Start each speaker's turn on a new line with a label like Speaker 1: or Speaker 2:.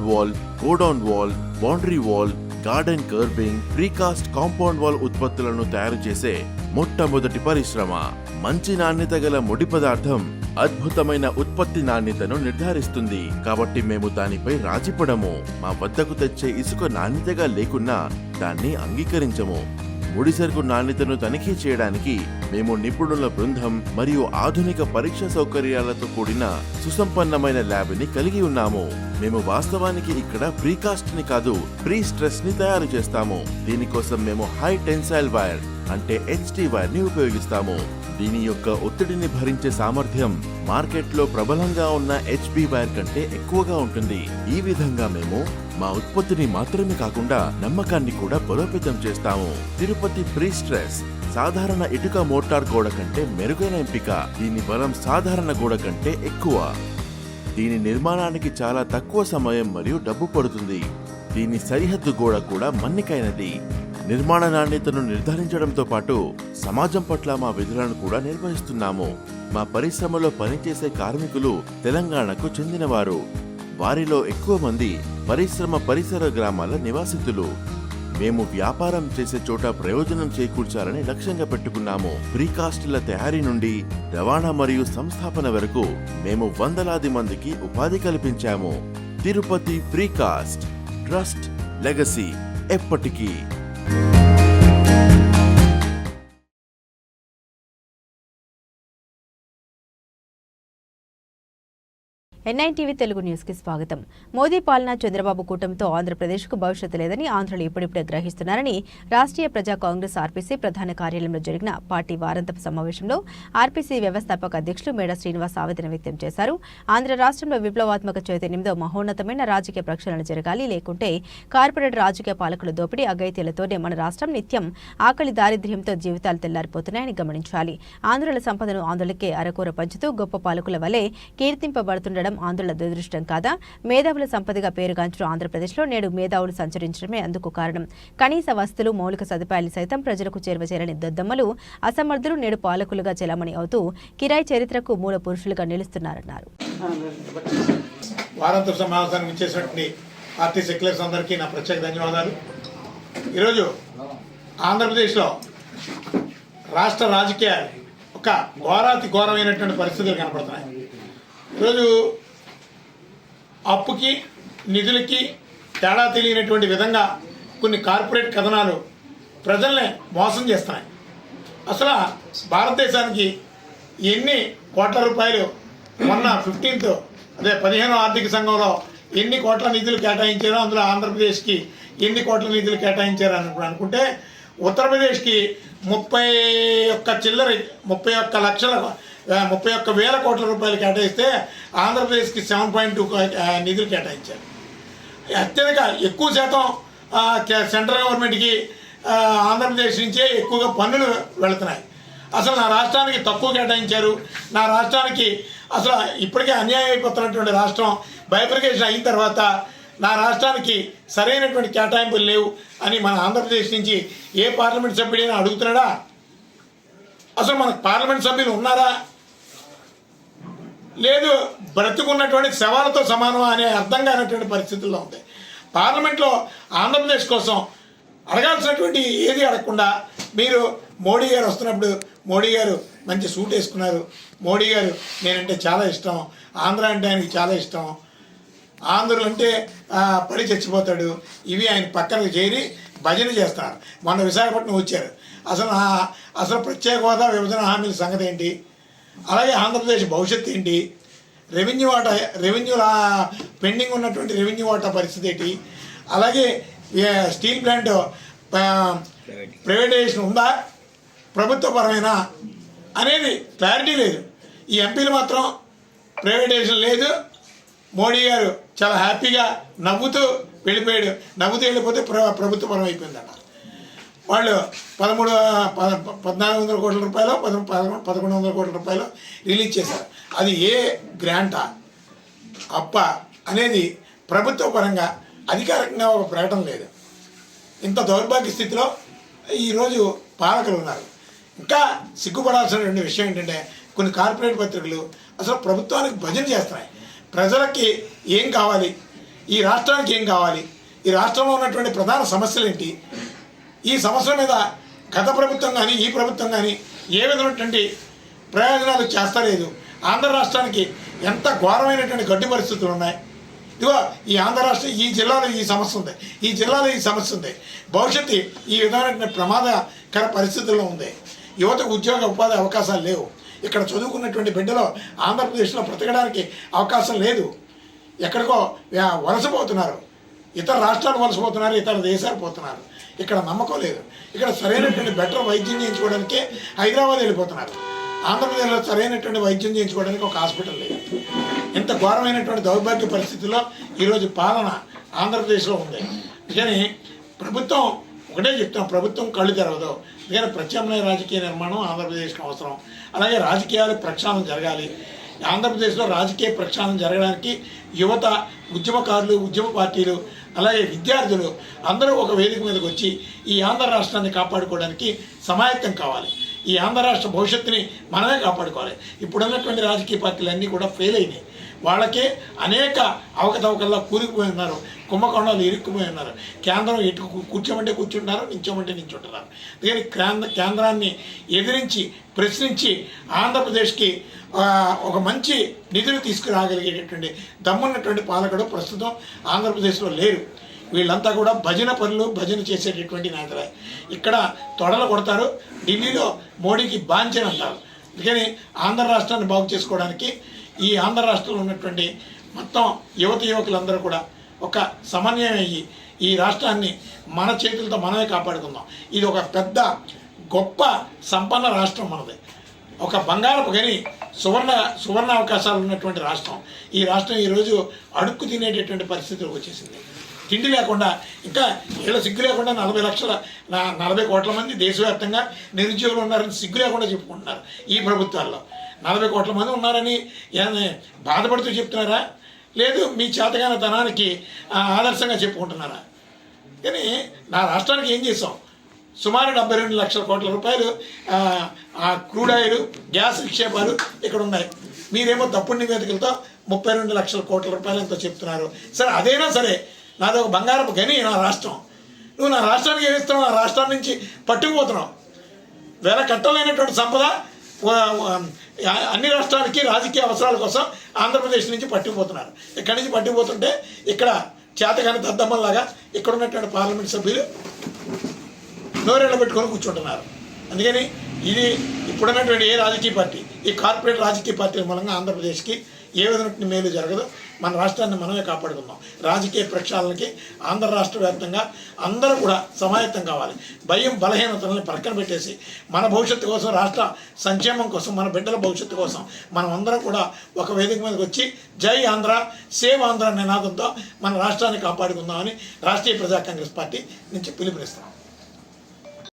Speaker 1: Wall, godown wall, boundary wall, garden kerbing, precast compound wall ఉత్పత్తులను తయారు చేసే మొట్టమొదటి పరిశ్రమ. మంచి నాణ్యత గల ముడి పదార్థం అద్భుతమైన ఉత్పత్తి నాణ్యతను నిర్ధారిస్తుంది. కాబట్టి మేము దానిపై రాజీపడము. మా వద్దకు తెచ్చే ఇసుక నాణ్యతగా లేకున్నా దాన్ని అంగీకరించము. ముడి సరుకు నాణ్యతను తనిఖీ చేయడానికి మేము నిపుణుల బృందం మరియు ఆధునిక పరీక్ష సౌకర్యాలతో కూడిన సుసంపన్నమైన ల్యాబ్ ని కలిగి ఉన్నాము. మేము వాస్తవానికి ఇక్కడ ప్రీకాస్ట్ ని కాదు, ప్రీ స్ట్రెస్ ని తయారు చేస్తాము. దీనికోసం మేము హై టెన్సైల్ వైర్ అంటే HT వైర్ ని ఉపయోగిస్తాము. దీని యొక్క ఒత్తిడిని భరించే సామర్థ్యం మార్కెట్లో ప్రబలంగా ఉన్న HB వైర్ కంటే ఎక్కువగా ఉంటుంది. ఈ విధంగా మేము మా ఉత్పత్తిని మాత్రమే కాకుండా నమ్మకాన్ని కూడా బలోపేతం చేస్తాము. తిరుపతి ప్రీ స్ట్రెస్ సాధారణ ఇటుక మోటార్ గోడ కంటే మెరుగైన ఎంపిక. దీని బలం సాధారణ గోడ కంటే ఎక్కువ. దీని నిర్మాణానికి చాలా తక్కువ సమయం మరియు డబ్బు పడుతుంది. దీని సరిహద్దు గోడ కూడా మన్నికైనది. నిర్మాణ నాణ్యతను నిర్ధారించడంతో పాటు సమాజం పట్ల మా విధులను కూడా నిర్వహిస్తున్నాము. మా పరిశ్రమలో పనిచేసే కార్మికులు తెలంగాణకు చెందినవారు. వారిలో ఎక్కువ మంది పరిశ్రమ పరిసర గ్రామాల నివాసితులు. మేము వ్యాపారం చేసే చోట ప్రయోజనం చేకూర్చాలని లక్ష్యంగా పెట్టుకున్నాము. ప్రీకాస్టుల తయారీ నుండి రవాణా మరియు సంస్థాపన వరకు మేము వందలాది మందికి ఉపాధి కల్పించాము. తిరుపతి ప్రీకాస్ట్, ట్రస్ట్, లెగసీ ఎప్పటికీ.
Speaker 2: NITV తెలుగు న్యూస్ కి స్వాగతం. మోదీ పాలన, చంద్రబాబు కూటమితో ఆంధ్రప్రదేశ్కు భవిష్యత్తు లేదని ఆంధ్రులు ఇప్పుడిప్పుడే గ్రహిస్తున్నారని రాష్ట్రీయ ప్రజా కాంగ్రెస్ RPC ప్రధాన కార్యాలయంలో జరిగిన పార్టీ వారాంతపు సమావేశంలో RPC వ్యవస్థాపక అధ్యక్షులు మేడ శ్రీనివాస్ ఆవేదన వ్యక్తం చేశారు. ఆంధ్ర రాష్ట్రంలో విప్లవాత్మక చైతన్యంతో మహోన్నతమైన రాజకీయ ప్రక్షాళన జరగాలి. లేకుంటే కార్పొరేట్ రాజకీయ పాలకుల దోపిడీ, అఘాయిత్యాలతోనే మన రాష్ట్రం నిత్యం ఆకలి దారిద్ర్యంతో జీవితాలు తెల్లారిపోతున్నాయని గమనించాలి. ఆంధ్రుల సంపదను ఆంధ్రులకే అరకూర పంచుతూ గొప్ప పాలకుల వలె కీర్తింపబడుతుండడం ఆంధ్రుల దురదృష్టం కాదా? మేధావుల సంపదగా పేరుగాంచిన ఆంధ్రప్రదేశ్లో నేడు మేధావులు సంచరించడమే అందుకు కారణం. కనీస వసతులు, మౌలిక సదుపాయాలు సైతం ప్రజలకు చేరని దద్దమ్మలు, అసమర్థులు నేడు పాలకులుగా చెలామణి అవుతూ కిరాయి చరిత్రకు మూల పురుషులుగా నిలుస్తున్నారన్నారు.
Speaker 3: వారాంతర సమావేశానికి ఇచ్చేసినటువంటి పార్టీ సెక్యులర్స్ అందరికీ నా ప్రత్యేక ధన్యవాదాలు. ఈరోజు ఆంధ్రప్రదేశ్లో రాష్ట్ర రాజకీయాలు ఒక ఘోరాతి ఘోరమైనటువంటి పరిస్థితులు కనపడుతున్నాయి. ఈరోజు అప్పుకి నిధులకి తేడా తెలియనటువంటి విధంగా కొన్ని కార్పొరేట్ కథనాలు ప్రజల్ని మోసం చేస్తున్నాయి. అసలు భారతదేశానికి ఎన్ని కోట్ల రూపాయలు మొన్న 15వ ఆర్థిక సంఘంలో ఎన్ని కోట్ల నిధులు కేటాయించారో అందులో ఆంధ్రప్రదేశ్కి ఎన్ని కోట్ల నిధులు కేటాయించారు అని అనుకుంటే ఉత్తరప్రదేశ్కి 31,31,00,000 కోట్ల రూపాయలు కేటాయిస్తే ఆంధ్రప్రదేశ్కి 7.2 నిధులు కేటాయించారు. అత్యధిక ఎక్కువ శాతం సెంట్రల్ గవర్నమెంట్కి ఆంధ్రప్రదేశ్ నుంచే ఎక్కువగా పన్నులు వెళుతున్నాయి. అసలు నా రాష్ట్రానికి తక్కువ కేటాయించారు. నా రాష్ట్రానికి అసలు ఇప్పటికే అన్యాయం అయిపోతున్నటువంటి రాష్ట్రం బైఫర్కేషన్ అయిన తర్వాత నా రాష్ట్రానికి సరైనటువంటి కేటాయింపులు లేవు అని మన ఆంధ్రప్రదేశ్ నుంచి ఏ పార్లమెంట్ సభ్యుడైనా అడుగుతున్నాడా? అసలు మనకు పార్లమెంట్ సభ్యులు ఉన్నారా? లేదు, బ్రతుకున్నటువంటి శవాలతో సమానం అనే అర్థం కానటువంటి పరిస్థితుల్లో ఉంది. పార్లమెంట్లో ఆంధ్రప్రదేశ్ కోసం అడగాల్సినటువంటి ఏది అడగకుండా మీరు మోడీ గారు వస్తున్నప్పుడు మోడీ గారు మంచి సూట్ వేసుకున్నారు, మోడీ గారు నేనంటే చాలా ఇష్టం, ఆంధ్ర అంటే ఆయనకి చాలా ఇష్టం, ఆంధ్రులు అంటే పడి చచ్చిపోతాడు, ఇవి ఆయన పక్కనకు చేరి భజన చేస్తారు. మొన్న విశాఖపట్నం వచ్చారు. అసలు ప్రత్యేక హోదా, విభజన హామీల సంగతి ఏంటి? అలాగే ఆంధ్రప్రదేశ్ భవిష్యత్తు ఏంటి? రెవెన్యూ పెండింగ్ ఉన్నటువంటి రెవెన్యూ వాటా పరిస్థితి ఏంటి? అలాగే స్టీల్ ప్లాంట్ ప్రైవేటైజేషన్ ఉందా, ప్రభుత్వపరమైన అనేది క్లారిటీ లేదు. ఈ ఎంపీలు మాత్రం ప్రైవేటైజేషన్ లేదు, మోడీ గారు చాలా హ్యాపీగా నవ్వుతూ వెళ్ళిపోయాడు, నవ్వుతూ వెళ్ళిపోతే ప్రభుత్వపరం అయిపోయిందన్న. వాళ్ళు 1,400 కోట్ల రూపాయలు 1,100 కోట్ల రూపాయలు రిలీజ్ చేశారు. అది ఏ గ్రాంటా అప్ప అనేది ప్రభుత్వ పరంగా అధికారికంగా ఒక ప్రకటన లేదు. ఇంత దౌర్భాగ్య స్థితిలో ఈరోజు పాలకులు ఉన్నారు. ఇంకా సిగ్గుపడాల్సినటువంటి విషయం ఏంటంటే కొన్ని కార్పొరేట్ పత్రికలు అసలు ప్రభుత్వానికి భజన చేస్తున్నాయి. ప్రజలకి ఏం కావాలి, ఈ రాష్ట్రానికి ఏం కావాలి, ఈ రాష్ట్రంలో ఉన్నటువంటి ప్రధాన సమస్యలు ఏంటి, ఈ సమస్యల మీద గత ప్రభుత్వం కానీ ఈ ప్రభుత్వం కానీ ఏ విధమైనటువంటి ప్రయోజనాలు చేస్తలేదు. ఆంధ్ర రాష్ట్రానికి ఎంత ఘోరమైనటువంటి గడ్డి పరిస్థితులు ఉన్నాయి. ఇదిగో ఈ ఆంధ్ర రాష్ట్రం, ఈ జిల్లాలో ఈ సమస్య ఉంది, ఈ జిల్లాలో ఈ సమస్య ఉంది, భవిష్యత్తు ఈ విధమైనటువంటి ప్రమాదకర పరిస్థితుల్లో ఉంది. యువతకు ఉద్యోగ ఉపాధి అవకాశాలు లేవు. ఇక్కడ చదువుకున్నటువంటి బిడ్డలు ఆంధ్రప్రదేశ్లో బ్రతకడానికి అవకాశం లేదు. ఎక్కడికో వలసపోతున్నారు, ఇతర రాష్ట్రాలు వలసపోతున్నారు, ఇతర దేశాలు పోతున్నారు. ఇక్కడ నమ్మకం లేదు. ఇక్కడ సరైనటువంటి బెటర్ వైద్యం చేయించుకోవడానికి హైదరాబాద్ వెళ్ళిపోతున్నారు. ఆంధ్రప్రదేశ్లో సరైనటువంటి వైద్యం చేయించుకోవడానికి ఒక హాస్పిటల్ లేదు. ఇంత ఘోరమైనటువంటి దౌర్భాగ్య పరిస్థితుల్లో ఈరోజు పాలన ఆంధ్రప్రదేశ్లో ఉంది. కానీ ప్రభుత్వం ఒకటే చెప్తాం, ప్రభుత్వం కళ్ళు తెరవదు. అందుకని ప్రత్యామ్నాయ రాజకీయ నిర్మాణం ఆంధ్రప్రదేశ్కి అవసరం. అలాగే రాజకీయాలు ప్రక్షాళన జరగాలి. ఆంధ్రప్రదేశ్లో రాజకీయ ప్రక్షాళన జరగడానికి యువత, ఉద్యమకారులు, ఉద్యమ పార్టీలు, అలాగే విద్యార్థులు అందరూ ఒక వేదిక మీదకి వచ్చి ఈ ఆంధ్ర రాష్ట్రాన్ని కాపాడుకోవడానికి సమాయత్తం కావాలి. ఈ ఆంధ్ర రాష్ట్ర భవిష్యత్తుని మనమే కాపాడుకోవాలి. ఇప్పుడున్నటువంటి రాజకీయ పార్టీలు అన్నీ కూడా ఫెయిల్ అయినాయి. వాళ్ళకే అనేక అవకతవకల్లో కూరుకుపోయి ఉన్నారు, కుంభకోణాలు ఇరుక్కుపోయి ఉన్నారు. కేంద్రం ఇటు కూర్చోమంటే కూర్చుంటున్నారు, నించోమంటే నించుంటున్నారు. అందుకని కేంద్రాన్ని ఎదిరించి ప్రశ్నించి ఆంధ్రప్రదేశ్కి ఒక మంచి నిధులు తీసుకురాగలిగేటటువంటి దమ్మున్నటువంటి పాలకుడు ప్రస్తుతం ఆంధ్రప్రదేశ్లో లేరు. వీళ్ళంతా కూడా భజన పనులు, భజన చేసేటటువంటి నాయకులే. ఇక్కడ తొడలు కొడతారు, ఢిల్లీలో మోడీకి బాంఛన్ అంటారు. అందుకని ఆంధ్ర రాష్ట్రాన్ని బాగు చేసుకోవడానికి ఈ ఆంధ్ర రాష్ట్రంలో ఉన్నటువంటి మొత్తం యువకులందరూ కూడా ఒక సమన్వయం అయ్యి ఈ రాష్ట్రాన్ని మన చేతులతో మనమే కాపాడుకుందాం. ఇది ఒక పెద్ద గొప్ప సంపన్న రాష్ట్రం మనది. ఒక బంగారపు గని, సువర్ణ అవకాశాలు ఉన్నటువంటి రాష్ట్రం. ఈ రాష్ట్రం ఈరోజు అడుక్కు తినేటటువంటి పరిస్థితులకు వచ్చేసింది. తిండి లేకుండా, ఇంకా వీళ్ళ సిగ్గు లేకుండా 40 కోట్ల మంది దేశవ్యాప్తంగా నిరుద్యోగులు ఉన్నారని సిగ్గు లేకుండా చెప్పుకుంటున్నారు. ఈ ప్రభుత్వాల్లో 40 కోట్ల మంది ఉన్నారని బాధపడుతూ చెప్తున్నారా, లేదు మీ చేతగాన తనానికి ఆదర్శంగా చెప్పుకుంటున్నారా? కానీ నా రాష్ట్రానికి ఏం చేసాం? సుమారు 72 లక్షల కోట్ల రూపాయలు క్రూడ్ ఆయిల్, గ్యాస్ నిక్షేపాలు ఇక్కడ ఉన్నాయి. మీరేమో తప్పుడు నివేదికలతో 32 లక్షల కోట్ల రూపాయలు ఎంతో చెప్తున్నారు. సరే, అదైనా సరే నాది ఒక బంగారపు గని నా రాష్ట్రం. నువ్వు నా రాష్ట్రానికి ఏమిస్తున్నావు? నా రాష్ట్రం నుంచి పట్టుకుపోతున్నావు. వేల కట్టలేనటువంటి సంపద అన్ని రాష్ట్రాలకి రాజకీయ అవసరాల కోసం ఆంధ్రప్రదేశ్ నుంచి పట్టుకుపోతున్నారు. ఇక్కడి నుంచి పట్టుకుపోతుంటే ఇక్కడ చేతగాని దద్దమ్మల్లాగా ఇక్కడ ఉన్నటువంటి పార్లమెంట్ సభ్యులు నోరెళ్ళ పెట్టుకొని కూర్చుంటున్నారు. అందుకని ఇది ఇప్పుడున్నటువంటి ఏ రాజకీయ పార్టీ, ఈ కార్పొరేట్ రాజకీయ పార్టీల మూలంగా ఆంధ్రప్రదేశ్కి ఏ విధమైన మేలు జరగదు. మన రాష్ట్రాన్ని మనమే కాపాడుకుందాం. రాజకీయ ప్రక్షాళనకి ఆంధ్ర రాష్ట్ర వ్యాప్తంగా అందరూ కూడా సమాయత్తం కావాలి. భయం, బలహీనతలను పక్కన పెట్టేసి మన భవిష్యత్తు కోసం, రాష్ట్ర సంక్షేమం కోసం, మన బిడ్డల భవిష్యత్తు కోసం మనం అందరం కూడా ఒక వేదిక మీదకి వచ్చి జై ఆంధ్ర, సేవ్ ఆంధ్ర నినాదంతో మన రాష్ట్రాన్ని కాపాడుకుందామని రాష్ట్రీయ ప్రజా కాంగ్రెస్ పార్టీ నుంచి పిలుపునిస్తున్నాం.